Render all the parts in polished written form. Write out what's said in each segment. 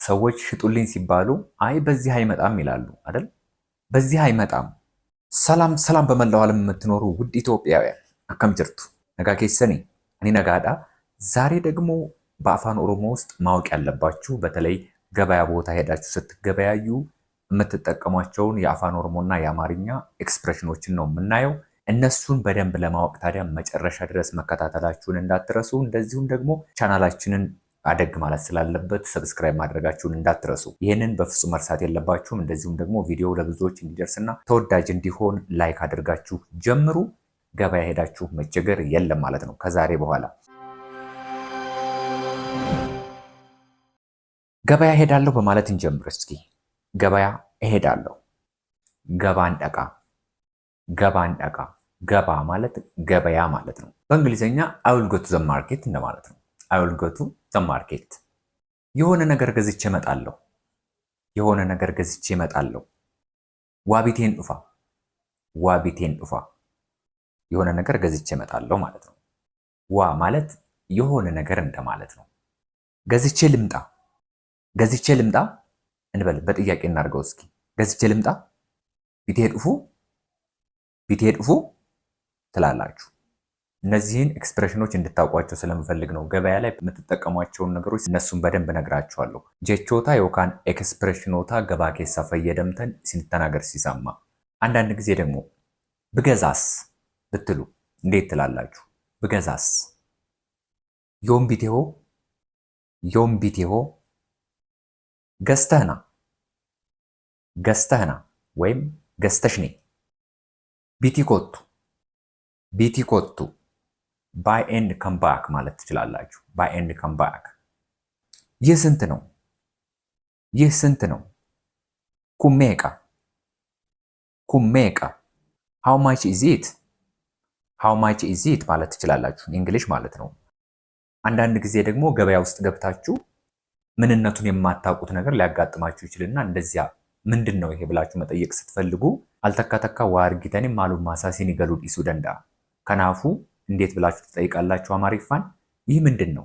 ሰዎች ሽጡልኝ ሲባሉ አይ በዚህ አይመጣም ይላሉ አይደል? በዚህ አይመጣም። ሰላም ሰላም፣ በመላው ዓለም የምትኖሩ ውድ ኢትዮጵያውያን አከም ጅርቱ ነጋ ኬሰኒ እኔ ነጋዳ። ዛሬ ደግሞ በአፋን ኦሮሞ ውስጥ ማወቅ ያለባችሁ በተለይ ገበያ ቦታ ሄዳችሁ ስትገበያዩ የምትጠቀሟቸውን የአፋን ኦሮሞና የአማርኛ ኤክስፕሬሽኖችን ነው የምናየው። እነሱን በደንብ ለማወቅ ታዲያ መጨረሻ ድረስ መከታተላችሁን እንዳትረሱ። እንደዚሁም ደግሞ ቻናላችንን አደግ ማለት ስላለበት ሰብስክራይብ ማድረጋችሁን እንዳትረሱ። ይህንን በፍጹም መርሳት የለባችሁም። እንደዚሁም ደግሞ ቪዲዮ ለብዙዎች እንዲደርስና ተወዳጅ እንዲሆን ላይክ አድርጋችሁ ጀምሩ። ገበያ ሄዳችሁ መቸገር የለም ማለት ነው ከዛሬ በኋላ። ገበያ ሄዳለሁ በማለት እንጀምር እስኪ። ገበያ እሄዳለሁ። ገባን ደቃ፣ ገባን ደቃ። ገባ ማለት ገበያ ማለት ነው። በእንግሊዝኛ I will go to the market እንደማለት ነው። I will go to the market። የሆነ ነገር ገዝቼ እመጣለሁ። የሆነ ነገር ገዝቼ እመጣለሁ። ዋቢቴን ዱፋ፣ ዋቢቴን ዱፋ። የሆነ ነገር ገዝቼ እመጣለሁ ማለት ነው። ዋ ማለት የሆነ ነገር እንደማለት ነው። ገዝቼ ልምጣ፣ ገዝቼ ልምጣ እንበል። በጥያቄ እናድርገው እስኪ። ገዝቼ ልምጣ፣ ቢቴ ዱፉ፣ ቢቴ ዱፉ ትላላችሁ። እነዚህን ኤክስፕሬሽኖች እንድታውቋቸው ስለምፈልግ ነው። ገበያ ላይ የምትጠቀሟቸውን ነገሮች እነሱን በደንብ ነግራችኋለሁ። ጀቾታ ዮካን ኤክስፕሬሽኖታ ገባ ኬሳ ፈየደምተን ሲንተናገር ሲሰማ። አንዳንድ ጊዜ ደግሞ ብገዛስ ብትሉ እንዴት ትላላችሁ? ብገዛስ። ዮም ቢቴሆ፣ ዮም ቢቴሆ። ገዝተህና፣ ገዝተህና ወይም ገዝተሽ ነኝ። ቢቲ ኮቱ፣ ቢቲ ኮቱ። ባይ ኤንድ ከም ባክ ማለት ትችላላችሁ። ባይ ኤንድ ከም ባክ። ይህ ስንት ነው? ይህ ስንት ነው? ኩሜቃ፣ ኩሜቃ። ሃው ማች ኢዝ ኢት፣ ሃው ማች ኢዝ ኢት ማለት ትችላላችሁ። እንግሊሽ ማለት ነው። አንዳንድ ጊዜ ደግሞ ገበያ ውስጥ ገብታችሁ ምንነቱን የማታውቁት ነገር ሊያጋጥማችሁ ይችልና እንደዚያ ምንድን ነው ይሄ ብላችሁ መጠየቅ ስትፈልጉ አልተካተካ ዋርጊተኒ ማሉ ማሳሲን ይገሉ ዲሱ ደንዳ። ከናፉ እንዴት ብላችሁ ትጠይቃላችሁ? አማሪፋን ይህ ምንድን ነው?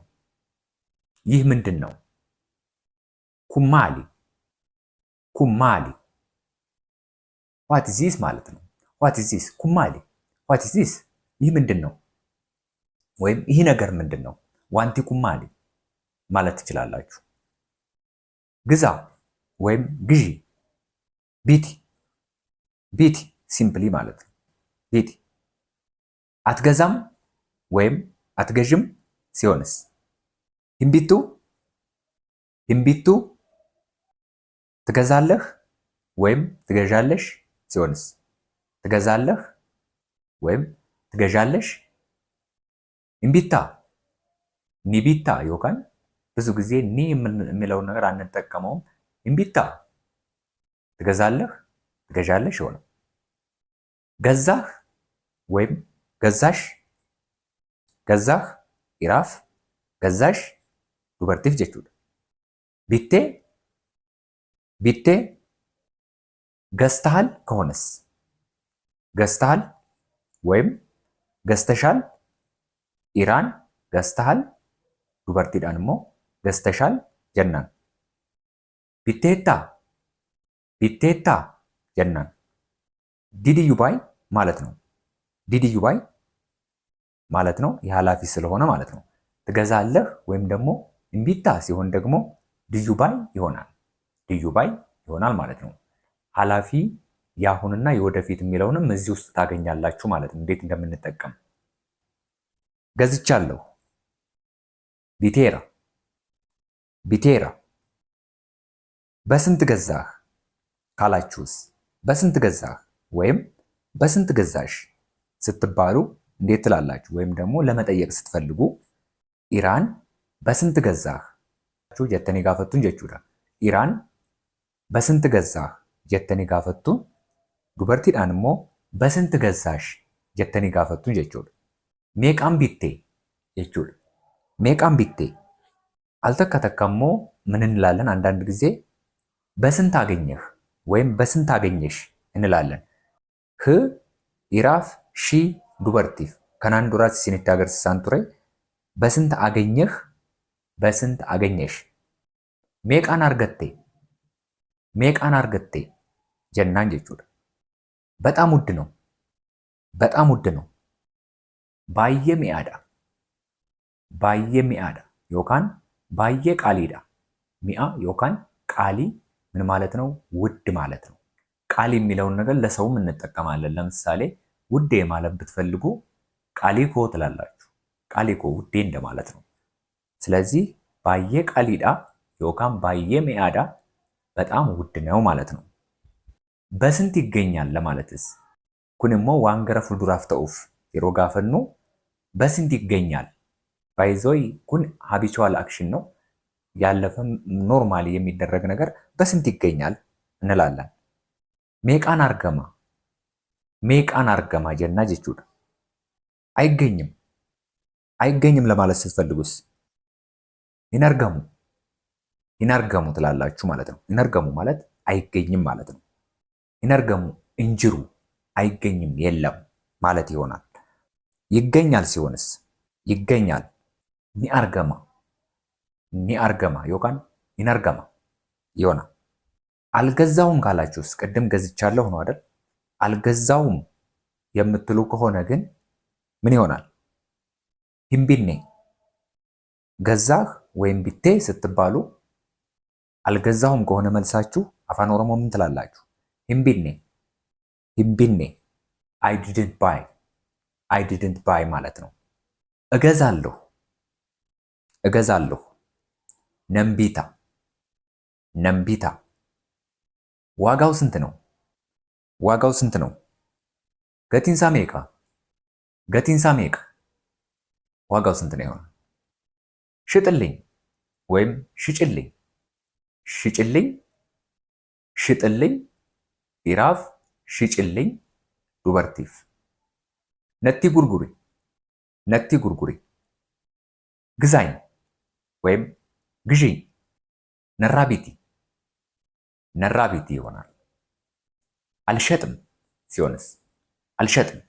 ይህ ምንድን ነው? ኩማሊ፣ ኩማሊ። ዋት ኢዝ ዚስ ማለት ነው። ዋት ኢዝ ዚስ? ኩማሊ። ዋት ኢዝ ዚስ? ይህ ምንድን ነው? ወይም ይህ ነገር ምንድን ነው? ዋንቲ ኩማሊ ማለት ትችላላችሁ። ግዛ ወይም ግዢ። ቢቲ፣ ቢቲ ሲምፕሊ ማለት ነው። ቢቲ። አትገዛም ወይም አትገዥም ሲሆንስ? ሂምቢቱ፣ ሂምቢቱ። ትገዛለህ ወይም ትገዣለሽ ሲሆንስ? ትገዛለህ ወይም ትገዣለሽ። ሂምቢታ፣ ኒቢታ ዮካን ብዙ ጊዜ ኒ የሚለውን ነገር አንጠቀመውም። ሂምቢታ ትገዛለህ፣ ትገዣለሽ ይሆናል። ገዛህ ወይም ገዛሽ። ገዛህ ኢራፍ፣ ገዛሽ ዱበርቲፍ ጀቹudha። ቢቴ፣ ቢቴ። ገዝተሃል ከሆነስ? ገዝተሃል ወይም ገዝተሻል። ኢራን ገዝተሃል፣ ዱበርቲidhaan immoo ገዝተሻል jennaan። ቢቴታ፣ ቢቴታ jennaan። ዲድዩ ባይ ማለት ነው። ዲድዩ ባይ ማለት ነው የኃላፊ ስለሆነ ማለት ነው። ትገዛለህ ወይም ደግሞ እምቢታ ሲሆን ደግሞ ድዩ ባይ ይሆናል። ድዩ ባይ ይሆናል ማለት ነው። ኃላፊ የአሁንና የወደፊት የሚለውንም እዚህ ውስጥ ታገኛላችሁ ማለት ነው፣ እንዴት እንደምንጠቀም። ገዝቻለሁ፣ ቢቴራ፣ ቢቴራ። በስንት ገዛህ ካላችሁስ? በስንት ገዛህ ወይም በስንት ገዛሽ ስትባሉ እንዴት ትላላችሁ? ወይም ደግሞ ለመጠየቅ ስትፈልጉ ኢራን በስንት ገዛህ ጀተኒ ጋፈቱን ጀቹudha። ኢራን በስንት ገዛህ ጀተኒ ጋፈቱን፣ ዱበርቲidhaan immoo በስንት ገዛሽ ጀተኒ ጋፈቱን jechuudha። meeqaan bitte jechuudha። meeqaan bitte አልተከተከሞ ምን እንላለን? አንዳንድ ጊዜ በስንት አገኘህ ወይም በስንት አገኘሽ እንላለን። ህ ኢራፍ ሺ ዱበርቲፍ ከናን ዱራት ሲኒት ሀገር ሲሳንቱሬ በስንት አገኘህ፣ በስንት አገኘሽ። meeqaan argatte jennaan jechuudha. በጣም ውድ ነው በጣም ውድ ነው። baay'ee mi'aadha yookaan baay'ee qaaliidha. mi'a yookaan ቃሊ ምን ማለት ነው? ውድ ማለት ነው። ቃሊ የሚለውን ነገር ለሰውም እንጠቀማለን። ለምሳሌ ውዴ ማለት ብትፈልጉ ቃሊኮ ትላላችሁ። ቃሊኮ ውዴ እንደማለት ነው። ስለዚህ ባየ ቃሊዳ ዮካን ባየ ሚያዳ በጣም ውድ ነው ማለት ነው። በስንት ይገኛል ለማለትስ ኩንሞ ዋንገረ ፉልዱራፍ ተኡፍ የሮ ጋፈኑ በስንት ይገኛል ባይዞይ ኩን ሃቢቹዋል አክሽን ነው። ያለፈም ኖርማሊ የሚደረግ ነገር በስንት ይገኛል እንላለን። ሜቃን አርገማ ጀና ጀቹዳ አይገኝም ለማለት ስትፈልጉስ ይነርገሙ ትላላችሁ ማለት ነው። ይነርገሙ ማለት አይገኝም ማለት ነው። ይነርገሙ እንጅሩ አይገኝም የለም ማለት ይሆናል። ይገኛል ሲሆንስ ይገኛል ኒአርገማ ዮካን ይነርገማ ይሆናል። አልገዛውም ካላችሁስ ቅድም ገዝቻለሁ ነው አይደል? አልገዛውም የምትሉ ከሆነ ግን ምን ይሆናል? ሂምቢኔ ገዛህ ወይም ቢቴ ስትባሉ አልገዛሁም ከሆነ መልሳችሁ አፋን ኦሮሞ ምን ትላላችሁ? ሂምቢኔ አይ ዲድንት ባይ ማለት ነው። እገዛለሁ ነምቢታ ዋጋው ስንት ነው? ገቲንሳ ሜቃ ዋጋው ስንት ነው ይሆናል? ሽጥልኝ ወይም ሽጥልኝ ኢራፍ ሽጭልኝ ዱበርቲፍ ነቲ ጉርጉሪ ግዛኝ ወይም ግዢኝ ነራቢቲ ይሆናል። አልሸጥም ሲሆንስ አልሸጥም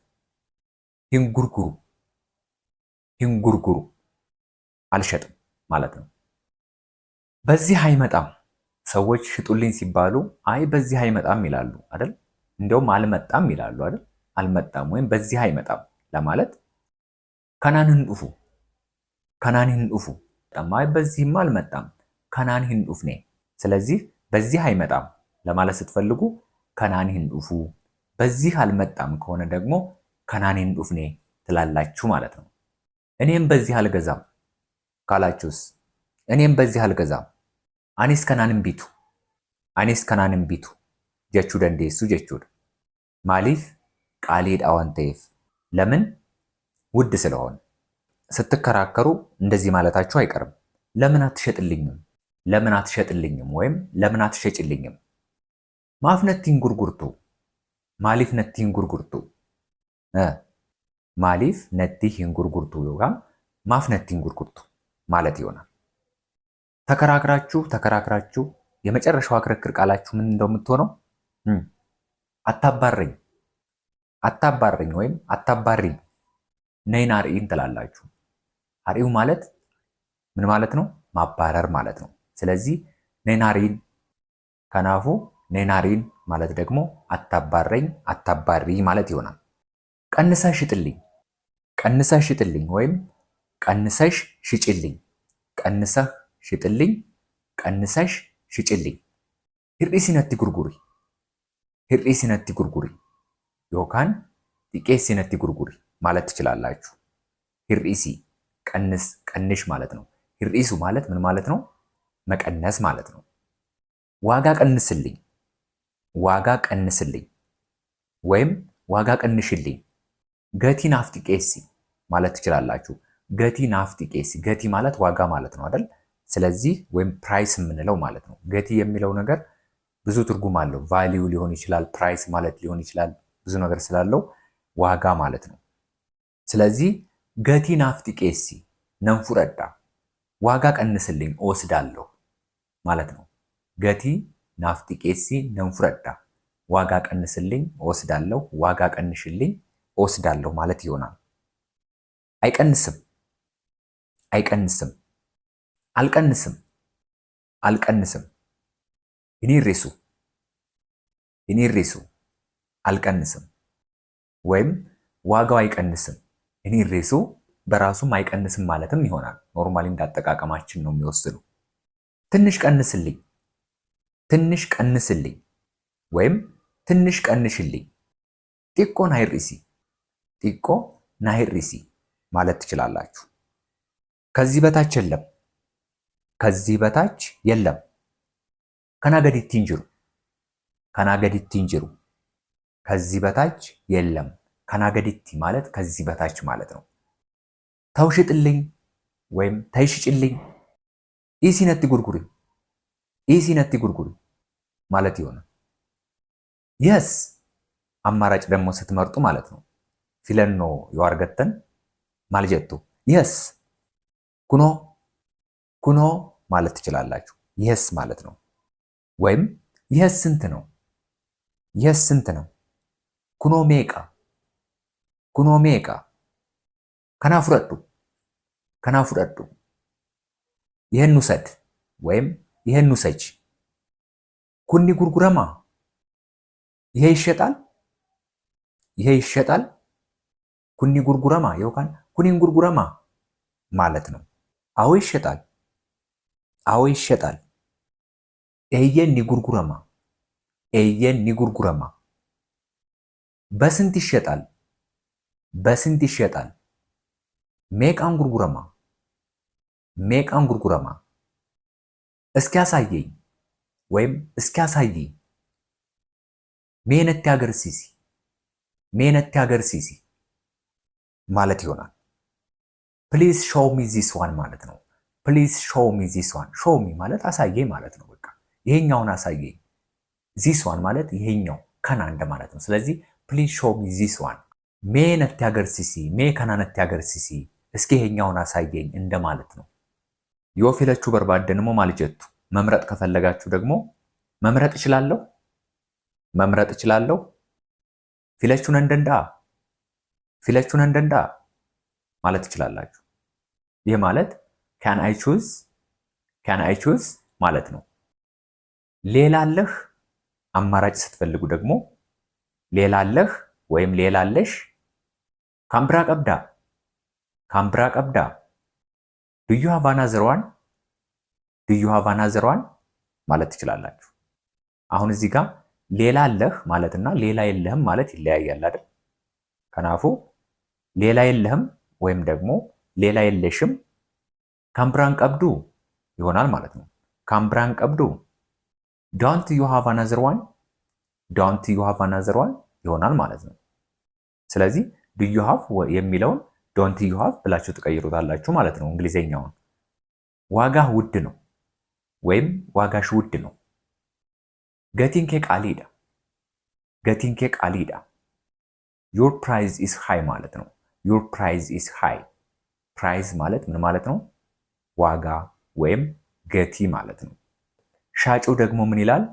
ሂንጉርጉሩ አልሸጥም ማለት ነው። በዚህ አይመጣም ሰዎች ሽጡልኝ ሲባሉ አይ በዚህ አይመጣም ይላሉ አይደል? እንደውም አልመጣም ይላሉ አይደል? አልመጣም ወይም በዚህ አይመጣም ለማለት ከናን ህንዱፉ አይ በዚህማ አልመጣም ከናን ህንዱፍ ኔ። ስለዚህ በዚህ አይመጣም ለማለት ስትፈልጉ ከናን ህንዱፉ፣ በዚህ አልመጣም ከሆነ ደግሞ ከናን ህንዱፍ ኔ ትላላችሁ ማለት ነው። እኔም በዚህ አልገዛም ካላችሁስ እኔም በዚህ አልገዛም አኒስ ከናንም ቢቱ ጀቹ ደንዴሱ ጀቹድ ማሊፍ ቃሊድ አዋንቴፍ ለምን ውድ ስለሆነ። ስትከራከሩ እንደዚህ ማለታችሁ አይቀርም። ለምን አትሸጥልኝም ወይም ለምን አትሸጭልኝም። ማፍ ነቲን ጉርጉርቱ ማሊፍ ነቲን ጉርጉርቱ ማሊፍ ነቲን ጉርጉርቱ ዮጋም ማፍ ነቲን ጉርጉርቱ ማለት ይሆናል። ተከራክራችሁ የመጨረሻው ክርክር ቃላችሁ ምን እንደምትሆነው አታባረኝ ወይም አታባሪኝ ነይን አርኢን ትላላችሁ። አርኢው ማለት ምን ማለት ነው? ማባረር ማለት ነው። ስለዚህ ነይን አርኢን ከናፉ ነይን አርኢን ማለት ደግሞ አታባረኝ አታባሪ ማለት ይሆናል። ቀንሰህ ሽጥልኝ ወይም ቀንሰሽ ሽጭልኝ ቀንሰሽ ሽጭልኝ hir'isi natti gurguri ዮካን xiqqeessi natti gurguri ማለት ትችላላችሁ። hir'isi ቀንሽ ማለት ነው። hir'iሱ ማለት ምን ማለት ነው? መቀነስ ማለት ነው። ዋጋ ቀንስልኝ ወይም ዋጋ ቀንሽልኝ ገቲ ናፍ xiqqeessi ማለት ትችላላችሁ። ገቲ ናፍ xiqqeessi ገቲ ማለት ዋጋ ማለት ነው አይደል? ስለዚህ ወይም ፕራይስ የምንለው ማለት ነው። ገቲ የሚለው ነገር ብዙ ትርጉም አለው። ቫሊዩ ሊሆን ይችላል፣ ፕራይስ ማለት ሊሆን ይችላል። ብዙ ነገር ስላለው ዋጋ ማለት ነው። ስለዚህ ገቲ ናፍቲ ቄሲ ነንፉረዳ ዋጋ ቀንስልኝ እወስዳለሁ ማለት ነው። ገቲ ናፍቲ ቄሲ ነንፉረዳ ዋጋ ቀንስልኝ እወስዳለሁ፣ ዋጋ ቀንሽልኝ እወስዳለሁ ማለት ይሆናል። አይቀንስም አልቀንስም። ሂኒሪሱ ሂኒሪሱ አልቀንስም። ወይም ዋጋው አይቀንስም። ሂኒሪሱ በራሱም አይቀንስም ማለትም ይሆናል። ኖርማሊ እንዳጠቃቀማችን ነው የሚወስኑ። ትንሽ ቀንስልኝ፣ ትንሽ ቀንስልኝ ወይም ትንሽ ቀንሽልኝ። ጢቆ ናይሪሲ ጢቆ ናይሪሲ ማለት ትችላላችሁ። ከዚህ በታች የለም፣ ከዚህ በታች የለም። ከናገዲቲ እንጅሩ ከናገዲቲ እንጅሩ ከዚህ በታች የለም። ከናገዲቲ ማለት ከዚህ በታች ማለት ነው። ተውሽጥልኝ ወይም ተይሽጭልኝ። ኢሲነቲ ጉርጉሪ ኢሲነቲ ጉርጉሪ ማለት ይሆናል። የስ አማራጭ ደግሞ ስትመርጡ ማለት ነው። ፊለኖ የዋርገተን ማልጀቱ የስ ኩኖ ኩኖ ማለት ትችላላችሁ። የስ ማለት ነው። ወይም የስ ስንት ነው? የስ ስንት ነው? ኩኖ ሜቃ ኩኖ ሜቃ ከናፉረዱ ከናፉረዱ ይህን ውሰድ ወይም ይህን ውሰጅ። ኩኒ ጉርጉረማ ይሄ ይሸጣል፣ ይሄ ይሸጣል። ኩኒ ጉርጉረማ ይወካን ኩኒን ጉርጉረማ ማለት ነው። አዎ ይሸጣል፣ አዎ ይሸጣል። ኤየን ኒጉርጉረማ ኤየን ኒጉርጉረማ በስንት ይሸጣል፣ በስንት ይሸጣል። ሜቃን ጉርጉረማ ሜቃን ጉርጉረማ እስኪ ያሳየኝ ወይም እስኪ ያሳየኝ። ሜነቲ አገርሲሲ ሜነቲ አገርሲሲ ማለት ይሆናል። ፕሊዝ ሾው ሚ ዚስ ዋን ማለት ነው። ፕሊዝ ሾው ሚ ዚስ ዋን። ሾው ሚ ማለት አሳየኝ ማለት ነው። በቃ ይሄኛውን አሳየኝ። ዚስ ዋን ማለት ይሄኛው ከና እንደማለት ነው። ስለዚህ ፕሊዝ ሾው ሚ ዚስ ዋን። ሜነቲ አገርሲሲ ሜ ከናነቲ አገርሲሲ እስኪ ይሄኛውን አሳየኝ እንደማለት ነው። ዮፊለቹ በርባደንሞ ማልጀቱ መምረጥ ከፈለጋችሁ ደግሞ መምረጥ እችላለሁ፣ መምረጥ እችላለሁ። ፊለቹን እንደንዳ ፊለቹን እንደንዳ ማለት ትችላላችሁ። ይህ ማለት ካን አይ ቹዝ ማለት ነው። ሌላ አለህ አማራጭ ስትፈልጉ ደግሞ ሌላ አለህ ወይም ሌላ አለሽ። ካምብራ ቀብዳ ካምብራ ቀብዳ ዱዩ ሃቭ አናዘር ዋን ዱዩ ሃቭ አናዘር ዋን ማለት ትችላላችሁ። አሁን እዚህ ጋር ሌላ አለህ ማለትና ሌላ የለህም ማለት ይለያያል አይደል? ከናፉ ሌላ የለህም ወይም ደግሞ ሌላ የለሽም ካምብራን ቀብዱ ይሆናል ማለት ነው። ካምብራን ቀብዱ ዶንት ዩ ሃቭ አናዘር ዋን ዶንት ዩ ሃቭ አናዘር ዋን ይሆናል ማለት ነው። ስለዚህ ዱ ዩ ሃቭ የሚለውን ዶንት ዩ ሃቭ ብላችሁ ትቀይሩታላችሁ ማለት ነው። እንግሊዘኛውን ዋጋህ ውድ ነው ወይም ዋጋሽ ውድ ነው። ገቲንኬ ቃሊዳ ገቲንኬ ቃሊዳ ዮር ፕራይስ ኢስ ሃይ ማለት ነው። ዮር ፕራይስ ኢስ ሃይ። ፕራይስ ማለት ምን ማለት ነው? ዋጋ ወይም ገቲ ማለት ነው። ሻጩ ደግሞ ምን ይላል?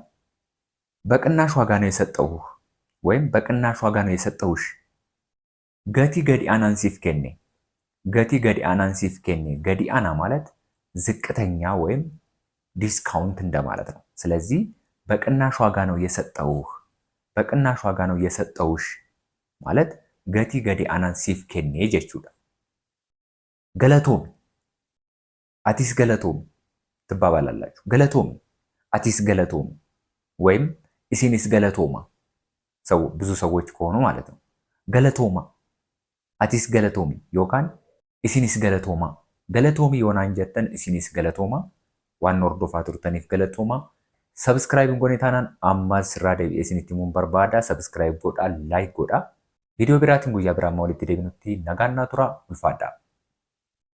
በቅናሽ ዋጋ ነው የሰጠሁህ ወይም በቅናሽ ዋጋ ነው የሰጠሁሽ። ገቲ ገዲአናን ሲፍ ኬኔ ገቲ ገዲአናን ሲፍ ኬኔ። ገዲአና ማለት ዝቅተኛ ወይም ዲስካውንት እንደማለት ነው። ስለዚህ በቅናሽ ዋጋ ነው የሰጠሁህ፣ በቅናሽ ዋጋ ነው የሰጠሁሽ ማለት ገቲ ገዲአናን ሲፍ ኬኔ ጀቹዳ። ገለቶሚ አቲስ ገለቶሚ ትባባላላችሁ። ገለቶሚ አቲስ ገለቶሚ ወይም ኢሲኒስ ገለቶማ ብዙ ሰዎች ከሆኑ ማለት ነው። ገለቶማ አቲስ ገለቶሚ ዮካን ኢሲኒስ ገለቶማ። ገለቶሚ ዮናን ጀተን ኢሲኒስ ገለቶማ። ዋን ኦርዶፋ ቱርተኒፍ ገለቶማ። ሰብስክራይብ ጎኔታናን አማስ ራደ ኢሲኒቲሙን በርባዳ ሰብስክራይብ ጎዳ ላይክ ጎዳ ቪዲዮ ቢራቲን ጉያ ቢራማ ወልቲ ደብኑቲ ነጋና ቱራ ulfaadha